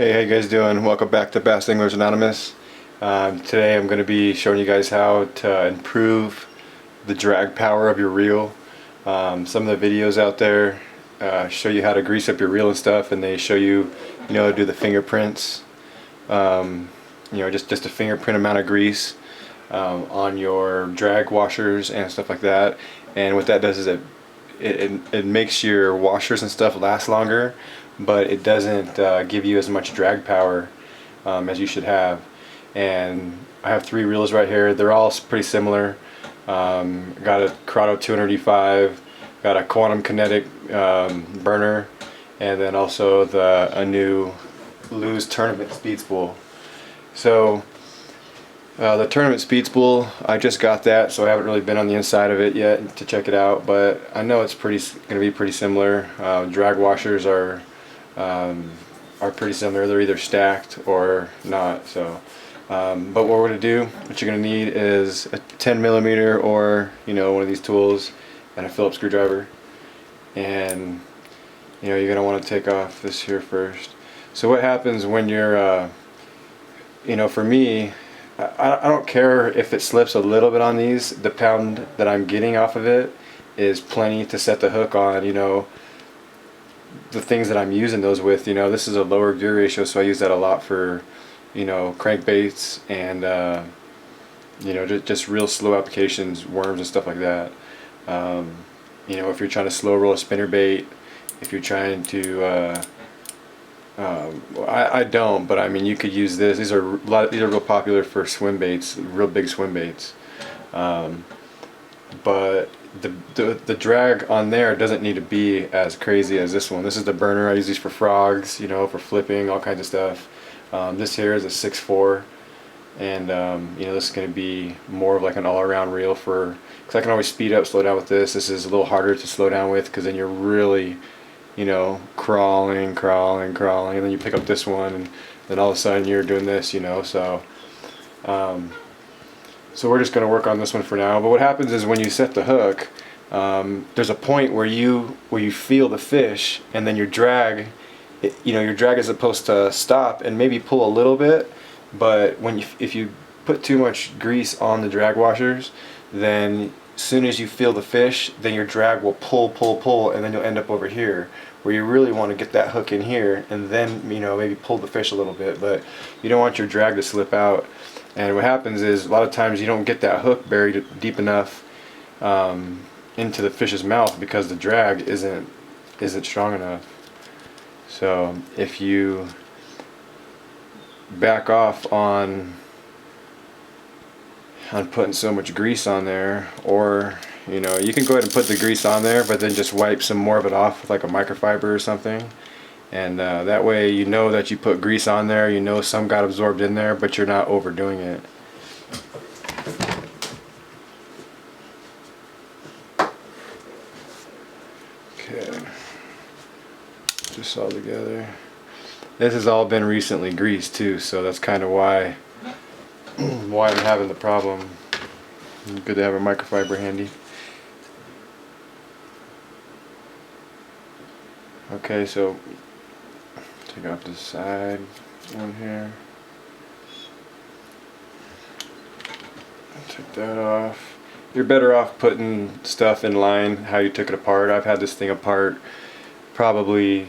Hey, how you guys doing? Welcome back to BaitCasters Anonymous. Today I'm going to be showing you guys how to improve the drag power of your reel. Some of the videos out there show you how to grease up your reel and stuff, and they show you, do the fingerprints. Just a fingerprint amount of grease on your drag washers and stuff like that. And what that does is it makes your washers and stuff last longer, but it doesn't give you as much drag power as you should have. And I have three reels right here. They're all pretty similar. Got a Trout 205, got a Quantum Kinetic burner, and then also a new Lose Tournament speed spool. So the tournament speed spool, I just got that, so I haven't really been on the inside of it yet to check it out, but I know it's going to be pretty similar. Drag washers are pretty similar. They're either stacked or not. So, but what we're going to do, what you're going to need is a 10mm or one of these tools and a Phillips screwdriver, and you're going to want to take off this here first. So what happens when you're for me, I don't care if it slips a little bit on these. The pound that I'm getting off of it is plenty to set the hook on, the things that I'm using those with. This is a lower gear ratio, so I use that a lot for, crankbaits and, just real slow applications, worms and stuff like that. If you're trying to slow roll a spinnerbait, if you're trying to, I don't, but I mean, you could use this. These are real popular for swim baits, real big swim baits. But the drag on there doesn't need to be as crazy as this one. This is the burner. I use these for frogs, for flipping, all kinds of stuff. This here is a 6.4, and this is going to be more of like an all-around reel because I can always speed up, slow down with this. This is a little harder to slow down with because then you're really crawling, and then you pick up this one, and then all of a sudden you're doing this, so we're just going to work on this one for now. But what happens is when you set the hook, there's a point where you feel the fish, and then your drag, your drag is supposed to stop and maybe pull a little bit, but if you put too much grease on the drag washers, then as soon as you feel the fish, then your drag will pull, and then you'll end up over here, where you really want to get that hook in here, and then maybe pull the fish a little bit, but you don't want your drag to slip out. And what happens is a lot of times you don't get that hook buried deep enough into the fish's mouth because the drag isn't strong enough. So if you back off on putting so much grease on there, or you can go ahead and put the grease on there, but then just wipe some more of it off with like a microfiber or something, and that way that you put grease on there, some got absorbed in there, but you're not overdoing it. Okay, just all together. This has all been recently greased too, so that's kind of why I'm having the problem. Good to have a microfiber handy. Okay, so take off this side one here. Take that off. You're better off putting stuff in line how you took it apart. I've had this thing apart probably,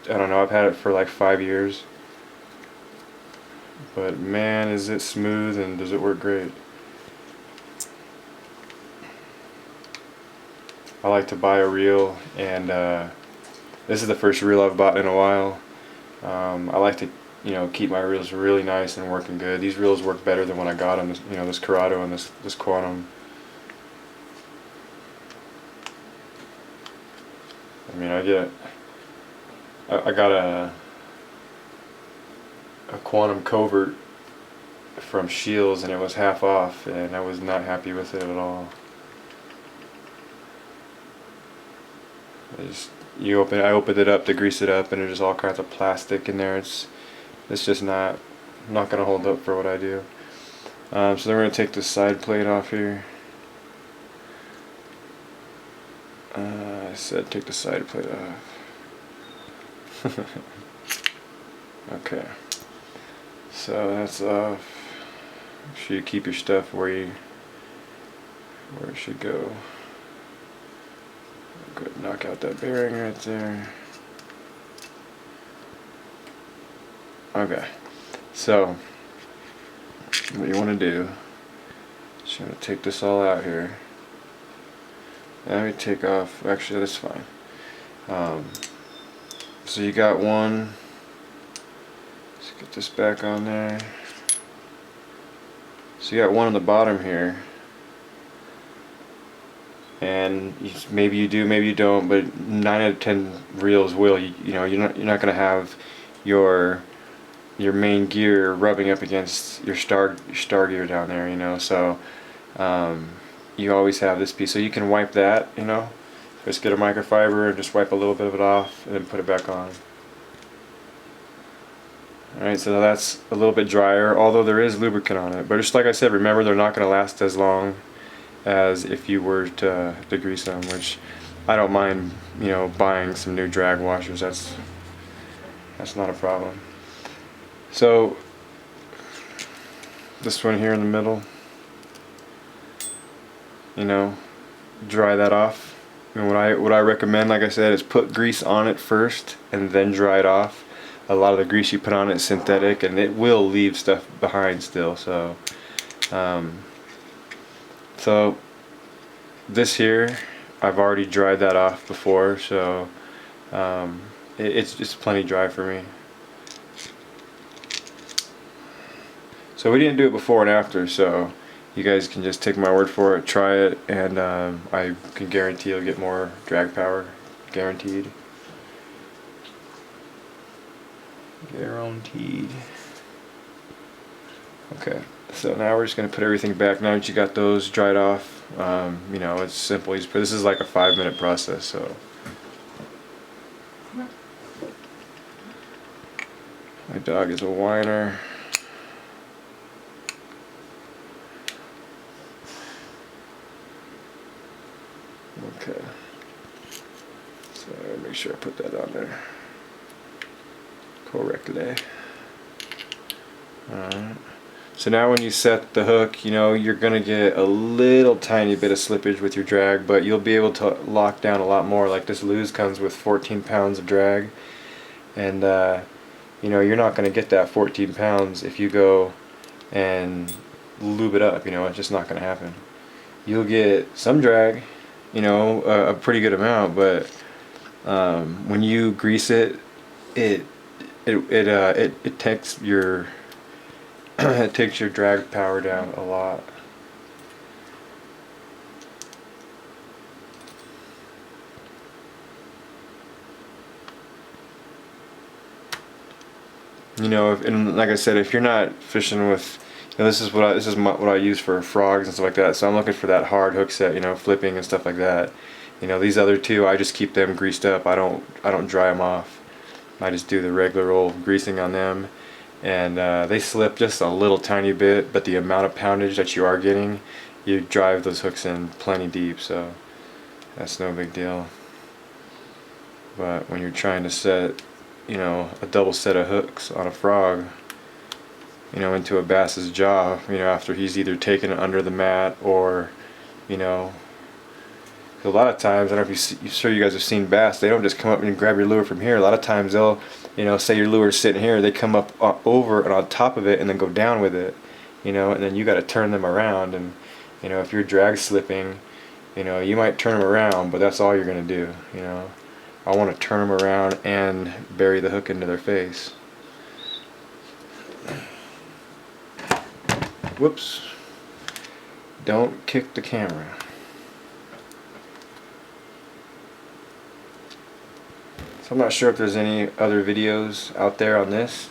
I don't know, I've had it for like 5 years. But man, is it smooth and does it work great. I like to buy a reel, and this is the first reel I've bought in a while. I like to keep my reels really nice and working good. These reels work better than when I got them, this Corrado and this Quantum. I mean, I got a Quantum Covert from Shields, and it was half off, and I was not happy with it at all. I opened it up to grease it up, and there's just all kinds of plastic in there. It's just not gonna hold up for what I do. So then we're gonna take the side plate off here. I said take the side plate off. Okay, so that's off. Make sure you keep your stuff where it should go. Go ahead and knock out that bearing right there. Okay, so what you want to do is you want to take this all out here. Let me take off, actually that's fine. So you got one, let's get this back on there. So you got one on the bottom here, and maybe you do, maybe you don't, but 9 out of 10 reels will. You know, you're not going to have your main gear rubbing up against your star gear down there, you know. So you always have this piece, so you can wipe that, you know. Just get a microfiber and just wipe a little bit of it off and then put it back on. Alright, so that's a little bit drier, although there is lubricant on it. But just like I said, remember they're not going to last as long as if you were to degrease them, which I don't mind, you know, buying some new drag washers. That's not a problem. So this one here in the middle, you know, dry that off. And what I recommend, like I said, is put grease on it first and then dry it off. A lot of the grease you put on it is synthetic, and it will leave stuff behind still. So so this here, I've already dried that off before, so it's just plenty dry for me. So we didn't do it before and after, so you guys can just take my word for it, try it, and I can guarantee you'll get more drag power. Guaranteed. Guaranteed. Okay, so now we're just going to put everything back. Now that you got those dried off, you know, it's simple. This is like a 5-minute process, so. My dog is a whiner. Okay, so make sure I put that on there correctly. Alright, so now when you set the hook, you know, you're gonna get a little tiny bit of slippage with your drag, but you'll be able to lock down a lot more. Like this Lose comes with 14 pounds of drag, and you know, you're not gonna get that 14 pounds if you go and lube it up. You know, it's just not gonna happen. You'll get some drag, you know, a pretty good amount, but when you grease it, it takes your it takes your drag power down a lot. You know, and like I said, if you're not fishing with, you know, this is what I use for frogs and stuff like that. So I'm looking for that hard hook set, you know, flipping and stuff like that. You know, these other two, I just keep them greased up. I don't dry them off. I just do the regular old greasing on them, and they slip just a little tiny bit, but the amount of poundage that you are getting, you drive those hooks in plenty deep, so that's no big deal. But when you're trying to set, you know, a double set of hooks on a frog, you know, into a bass's jaw, you know, after he's either taken it under the mat or, you know, a lot of times, I don't know if you're sure you guys have seen bass, they don't just come up and grab your lure from here. A lot of times they'll, you know, say your lure's sitting here, they come up over and on top of it and then go down with it, you know, and then you got to turn them around. And, you know, if your drag's slipping, you know, you might turn them around, but that's all you're going to do, you know. I want to turn them around and bury the hook into their face. Whoops. Don't kick the camera. So I'm not sure if there's any other videos out there on this,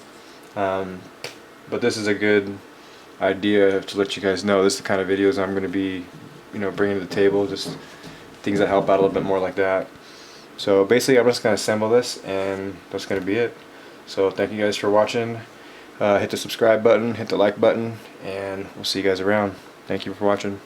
but this is a good idea to let you guys know this is the kind of videos I'm going to be, you know, bringing to the table, just things that help out a little bit more like that. So basically I'm just going to assemble this, and that's going to be it. So thank you guys for watching. Hit the subscribe button, hit the like button, and we'll see you guys around. Thank you for watching.